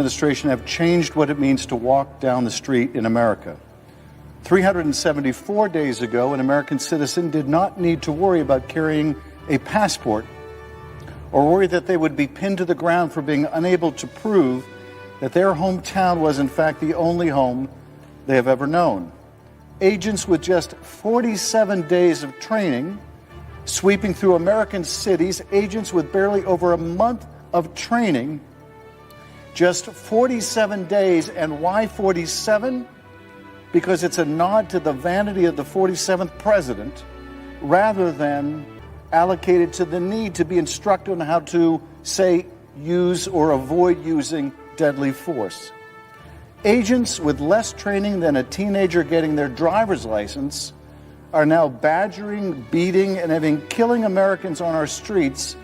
Administration have changed what it means to walk down the street in America. 374 days ago, an American citizen did not need to worry about carrying a passport or worry that they would be pinned to the ground for being unable to prove that their hometown was in fact the only home they have ever known. Agents with just 47 days of training, sweeping through American cities, agents with barely over a month of training, just 47 days. And why 47? Because it's a nod to the vanity of the 47th president rather than allocated to the need to be instructed on how to, say, use or avoid using deadly force. Agents with less training than a teenager getting their driver's license are now badgering, beating, and even killing Americans on our streets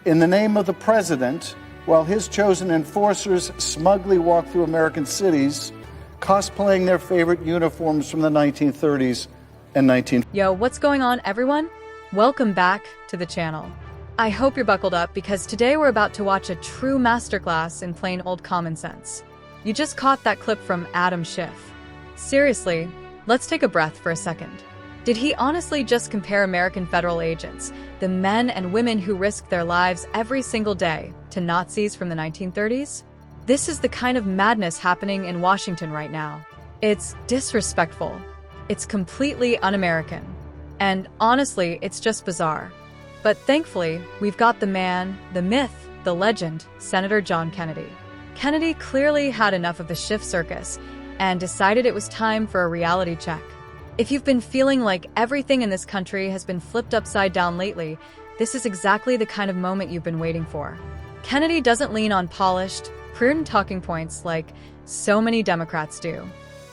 in the name of the president, while his chosen enforcers smugly walk through American cities, cosplaying their favorite uniforms from the 1930s and 1940s. Yo, what's going on, everyone? Welcome back to the channel. I hope you're buckled up because today we're about to watch a true masterclass in plain old common sense. You just caught that clip from Adam Schiff. Seriously, let's take a breath for a second. Did he honestly just compare American federal agents, the men and women who risk their lives every single day, to Nazis from the 1930s? This is the kind of madness happening in Washington right now. It's disrespectful. It's completely un-American. And honestly, it's just bizarre. But thankfully, we've got the man, the myth, the legend, Senator John Kennedy. Kennedy clearly had enough of the Schiff circus and decided it was time for a reality check. If you've been feeling like everything in this country has been flipped upside down lately, this is exactly the kind of moment you've been waiting for. Kennedy doesn't lean on polished, prudent talking points like so many Democrats do.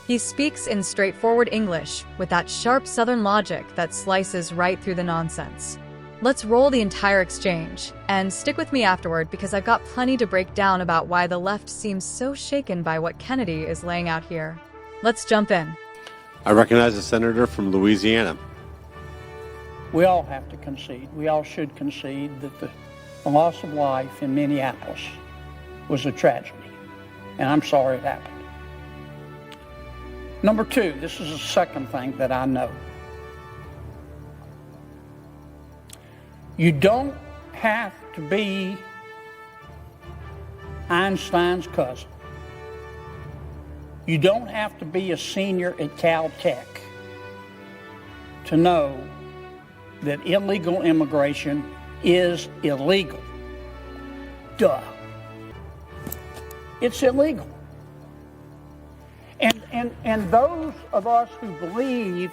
He speaks in straightforward English with that sharp Southern logic that slices right through the nonsense. Let's roll the entire exchange, and stick with me afterward because I've got plenty to break down about why the left seems so shaken by what Kennedy is laying out here. Let's jump in. I recognize the senator from Louisiana. We all have to concede, we all should concede that the loss of life in Minneapolis was a tragedy, and I'm sorry it happened. Number two, this is the second thing that I know. You don't have to be Einstein's cousin. You don't have to be a senior at Caltech to know that illegal immigration is illegal. Duh. It's illegal. And those of us who believe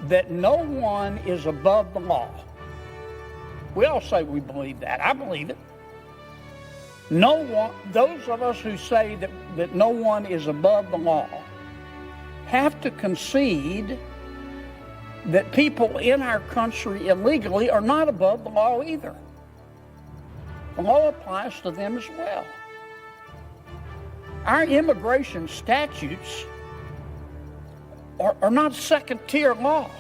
that no one is above the law, we all say we believe that. I believe it. No one, those of us who say that no one is above the law have to concede that people in our country illegally are not above the law either. The law applies to them as well. Our immigration statutes are not second-tier laws.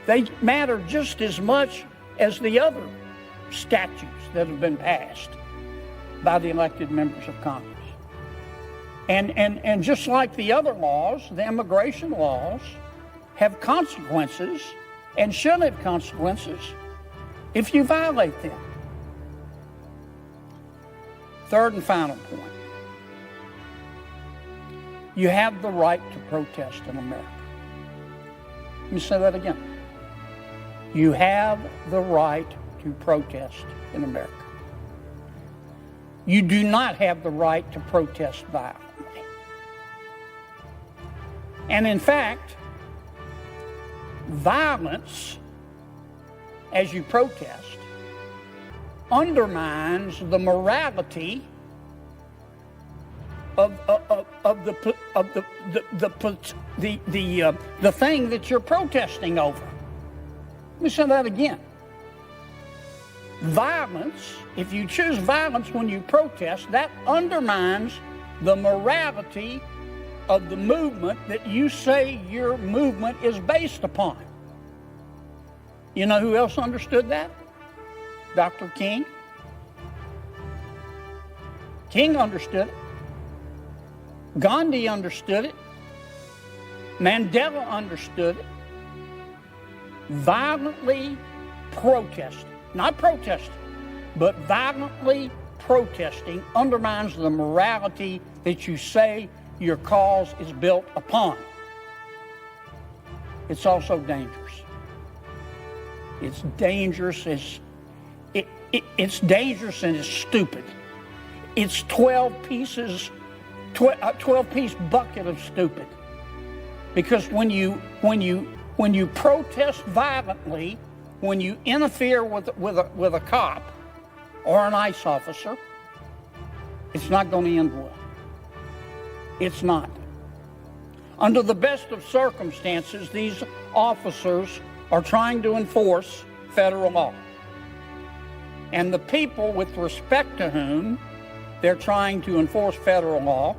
They matter just as much as the other statutes that have been passed by the elected members of Congress. And just like the other laws, the immigration laws have consequences and should have consequences if you violate them. Third and final point. You have the right to protest in America. Let me say that again. You have the right to protest in America. You do not have the right to protest violently. And in fact, violence, as you protest, undermines the morality of the thing that you're protesting over. Let me say that again. Violence, if you choose violence when you protest, that undermines the morality of the movement that you say your movement is based upon. You know who else understood that? Dr. King. King understood it. Gandhi understood it. Mandela understood it. Violently protesting, not protesting, but violently protesting undermines the morality that you say your cause is built upon. It's also dangerous. It's dangerous. It's dangerous and it's stupid. It's 12-piece bucket of stupid. Because when you protest violently, when you interfere with a cop or an ICE officer, it's not going to end well. It's not. Under the best of circumstances, these officers are trying to enforce federal law. And the people with respect to whom they're trying to enforce federal law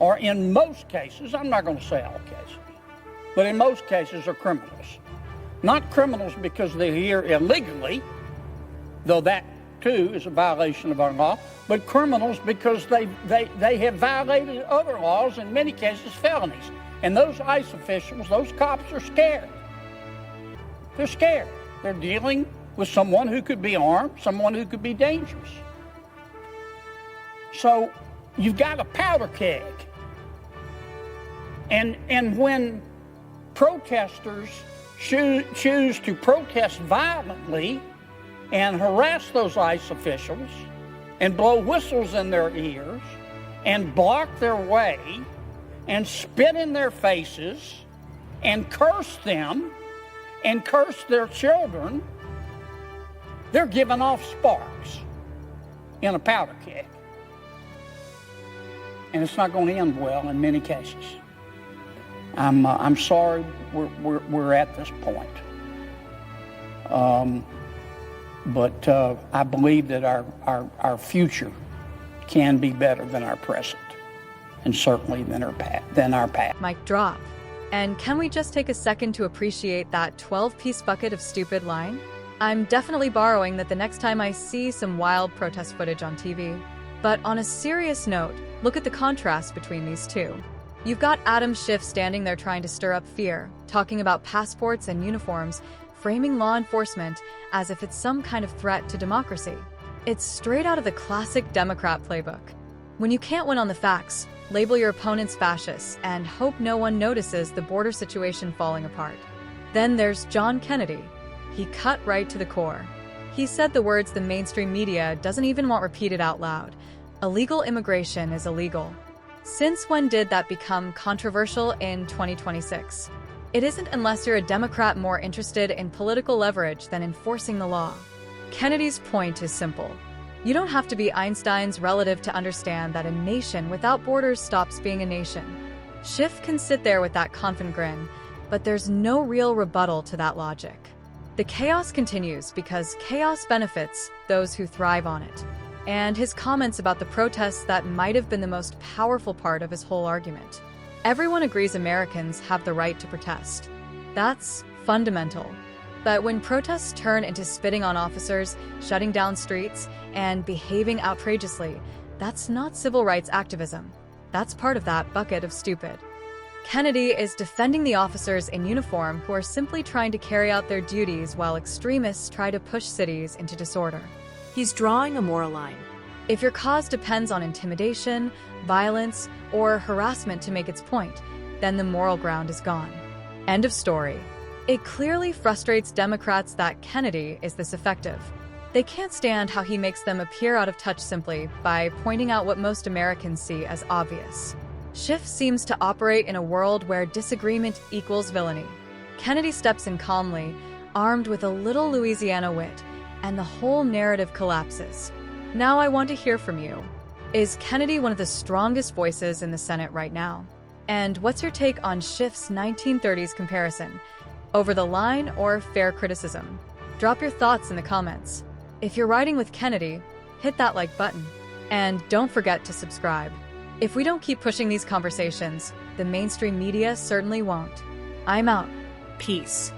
are, in most cases, I'm not going to say all cases, but in most cases are criminals. Not criminals because they're here illegally, though that too is a violation of our law, but criminals because they have violated other laws, in many cases felonies. And those ICE officials, those cops are scared. They're scared. They're dealing with someone who could be armed, someone who could be dangerous. So you've got a powder keg. And when protesters choose to protest violently and harass those ICE officials and blow whistles in their ears and block their way and spit in their faces and curse them and curse their children, they're giving off sparks in a powder keg. And it's not going to end well in many cases. I'm sorry we're at this point. But I believe that our future can be better than our present, and certainly than our past. Mic drop. And can we just take a second to appreciate that 12-piece bucket of stupid line? I'm definitely borrowing that the next time I see some wild protest footage on TV. But on a serious note, look at the contrast between these two. You've got Schiff standing there trying to stir up fear, talking about passports and uniforms, framing law enforcement as if it's some kind of threat to democracy. It's straight out of the classic Democrat playbook. When you can't win on the facts, label your opponents fascists and hope no one notices the border situation falling apart. Then there's John Kennedy. He cut right to the core. He said the words the mainstream media doesn't even want repeated out loud. Illegal immigration is illegal. Since when did that become controversial in 2026? It isn't unless you're a Democrat more interested in political leverage than enforcing the law. Kennedy's point is simple. You don't have to be Einstein's relative to understand that a nation without borders stops being a nation. Schiff can sit there with that confident grin, but there's no real rebuttal to that logic. The chaos continues because chaos benefits those who thrive on it. And his comments about the protests that might have been the most powerful part of his whole argument. Everyone agrees Americans have the right to protest. That's fundamental. But when protests turn into spitting on officers, shutting down streets, and behaving outrageously, that's not civil rights activism. That's part of that bucket of stupid. Kennedy is defending the officers in uniform who are simply trying to carry out their duties while extremists try to push cities into disorder. He's drawing a moral line. If your cause depends on intimidation, violence, or harassment to make its point, then the moral ground is gone. End of story. It clearly frustrates Democrats that Kennedy is this effective. They can't stand how he makes them appear out of touch simply by pointing out what most Americans see as obvious. Schiff seems to operate in a world where disagreement equals villainy. Kennedy steps in calmly, armed with a little Louisiana wit, and the whole narrative collapses. Now I want to hear from you. Is Kennedy one of the strongest voices in the Senate right now? And what's your take on Schiff's 1930s comparison? Over the line or fair criticism? Drop your thoughts in the comments. If you're riding with Kennedy, hit that like button. And don't forget to subscribe. If we don't keep pushing these conversations, the mainstream media certainly won't. I'm out. Peace.